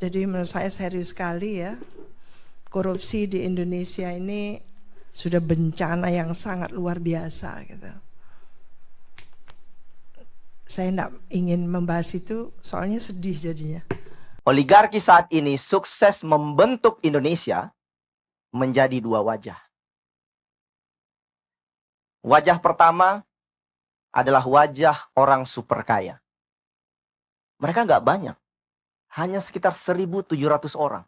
Jadi menurut saya serius sekali ya. Korupsi di Indonesia ini sudah bencana yang sangat luar biasa gitu. Saya tidak ingin membahas itu, soalnya sedih jadinya. Oligarki saat ini sukses membentuk Indonesia menjadi dua wajah. Wajah pertama adalah wajah orang super kaya. Mereka nggak banyak, hanya sekitar 1.700 orang.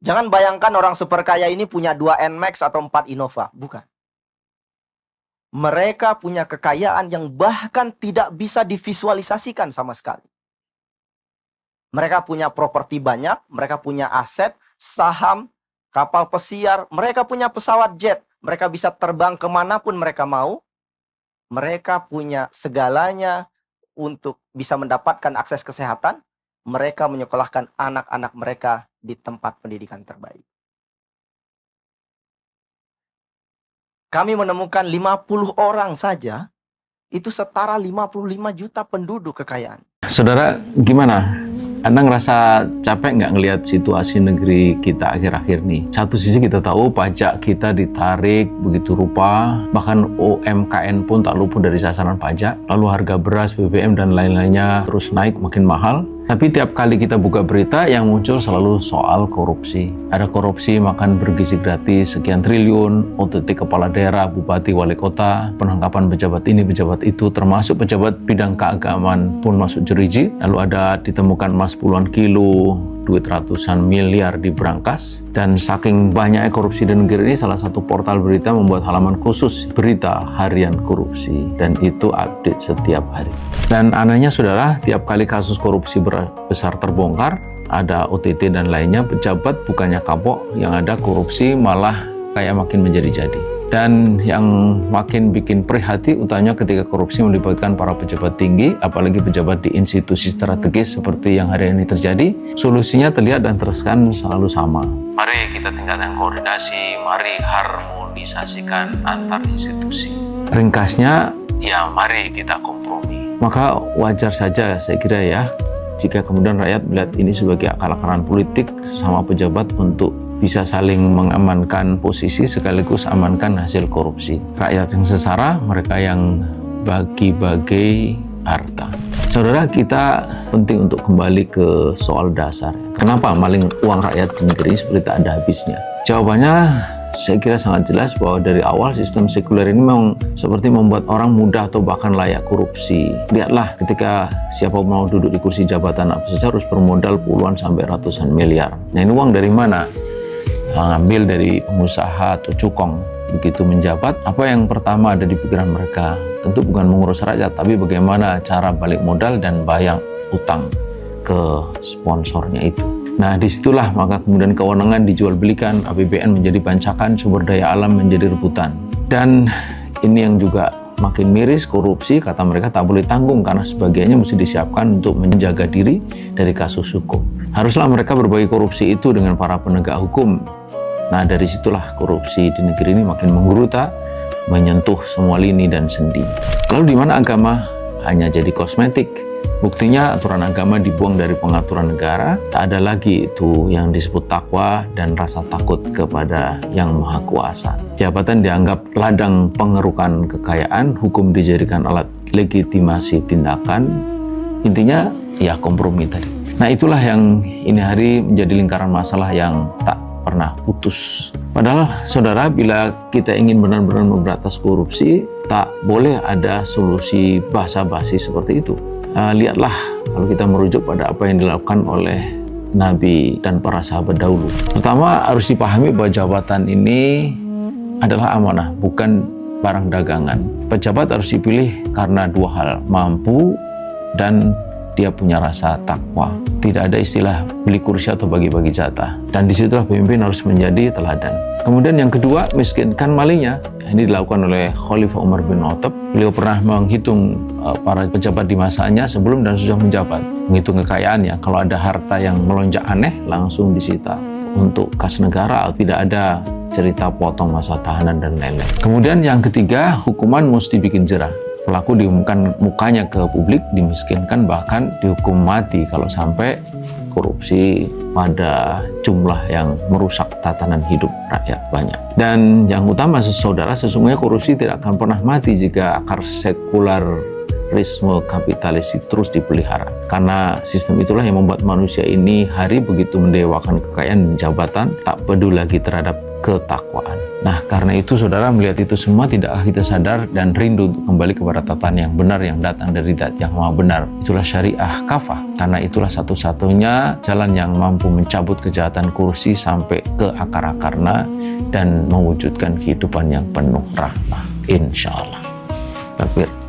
Jangan bayangkan orang super kaya ini punya 2 NMAX atau 4 Innova, bukan. Mereka punya kekayaan yang bahkan tidak bisa divisualisasikan sama sekali. Mereka punya properti banyak, mereka punya aset, saham, kapal pesiar, mereka punya pesawat jet, mereka bisa terbang kemanapun mereka mau. Mereka punya segalanya untuk bisa mendapatkan akses kesehatan. Mereka menyekolahkan anak-anak mereka di tempat pendidikan terbaik. Kami menemukan 50 orang saja, itu setara 55 juta penduduk kekayaan. Saudara, gimana? Anda ngerasa capek nggak ngelihat situasi negeri kita akhir-akhir nih? Satu sisi kita tahu pajak kita ditarik begitu rupa, bahkan UMKM pun tak luput dari sasaran pajak. Lalu harga beras, BBM, dan lain-lainnya terus naik makin mahal. Tapi tiap kali kita buka berita yang muncul selalu soal korupsi. Ada korupsi makan bergizi gratis sekian triliun, OTT kepala daerah, bupati, wali kota, penangkapan pejabat ini, pejabat itu, termasuk pejabat bidang keagamaan pun masuk jeruji. Lalu ada ditemukan emas puluhan kilo, duit ratusan miliar di brankas. Dan saking banyaknya korupsi di negeri ini, salah satu portal berita membuat halaman khusus berita harian korupsi. Dan itu update setiap hari. Dan anehnya saudara, tiap kali kasus korupsi besar terbongkar, ada OTT dan lainnya, pejabat bukannya kapok, yang ada korupsi malah kayak makin menjadi-jadi. Dan yang makin bikin prihatin utama ketika korupsi melibatkan para pejabat tinggi, apalagi pejabat di institusi strategis seperti yang hari ini terjadi, solusinya terlihat dan terkesan selalu sama. Mari kita tingkatkan koordinasi, mari harmonisasikan antar institusi. Ringkasnya, ya mari kita kompromi. Maka wajar saja saya kira ya, jika kemudian rakyat melihat ini sebagai akal-akalan politik sesama pejabat untuk bisa saling mengamankan posisi sekaligus amankan hasil korupsi. Rakyat yang sesara, mereka yang bagi-bagi harta. Saudara, kita penting untuk kembali ke soal dasar. Kenapa maling uang rakyat di negeri seperti tak ada habisnya? Jawabannya saya kira sangat jelas bahwa dari awal sistem sekuler ini memang seperti membuat orang mudah atau bahkan layak korupsi. Lihatlah ketika siapa mau duduk di kursi jabatan apa saja harus bermodal puluhan sampai ratusan miliar. Nah, ini uang dari mana? Ngambil dari pengusaha atau cukong. Begitu menjabat, apa yang pertama ada di pikiran mereka? Tentu bukan mengurus rakyat, tapi bagaimana cara balik modal dan bayar utang ke sponsornya itu. Nah, disitulah maka kemudian kewenangan dijual belikan, APBN menjadi bancakan, sumber daya alam menjadi rebutan. Dan ini yang juga makin miris, korupsi kata mereka tak boleh tanggung karena sebagiannya mesti disiapkan untuk menjaga diri dari kasus hukum. Haruslah mereka berbagi korupsi itu dengan para penegak hukum. Nah, dari situlah korupsi di negeri ini makin menggeruta, menyentuh semua lini dan sendi. Lalu di mana agama hanya jadi kosmetik? Buktinya aturan agama dibuang dari pengaturan negara, tak ada lagi itu yang disebut takwa dan rasa takut kepada Yang Maha Kuasa. Jabatan dianggap ladang pengerukan kekayaan, hukum dijadikan alat legitimasi tindakan. Intinya ya kompromi tadi. Nah, itulah yang ini hari menjadi lingkaran masalah yang tak pernah putus. Padahal saudara, bila kita ingin benar-benar memberantas korupsi, tak boleh ada solusi basa-basi seperti itu. Lihatlah kalau kita merujuk pada apa yang dilakukan oleh Nabi dan para sahabat dahulu. Pertama, harus dipahami bahwa jabatan ini adalah amanah, bukan barang dagangan. Pejabat harus dipilih karena dua hal, mampu dan dia punya rasa takwa. Tidak ada istilah beli kursi atau bagi-bagi jatah. Dan disitulah pemimpin harus menjadi teladan. Kemudian yang kedua, miskinkan malingnya. Ini dilakukan oleh Khalifah Umar bin Khattab. Beliau pernah menghitung para pejabat di masanya sebelum dan sudah menjabat. Menghitung kekayaannya. Kalau ada harta yang melonjak aneh, langsung disita. Untuk kas negara, tidak ada cerita potong masa tahanan dan lain-lain. Kemudian yang ketiga, hukuman mesti bikin jerah. pelaku diumumkan mukanya ke publik, dimiskinkan, bahkan dihukum mati kalau sampai korupsi pada jumlah yang merusak tatanan hidup rakyat banyak. Dan yang utama saudara, sesungguhnya korupsi tidak akan pernah mati jika akar sekularisme kapitalis terus dipelihara. Karena sistem itulah yang membuat manusia ini hari begitu mendewakan kekayaan dan jabatan, tak peduli lagi terhadap ketakwaan. Nah, karena itu saudara melihat itu semua, tidakkah kita sadar dan rindu untuk kembali kepada tatanan yang benar yang datang dari Zat yang Maha Benar? Itulah syariah kafah, karena itulah satu-satunya jalan yang mampu mencabut kejahatan korupsi sampai ke akar-akarnya dan mewujudkan kehidupan yang penuh rahmah. Insya Allah. Takbir.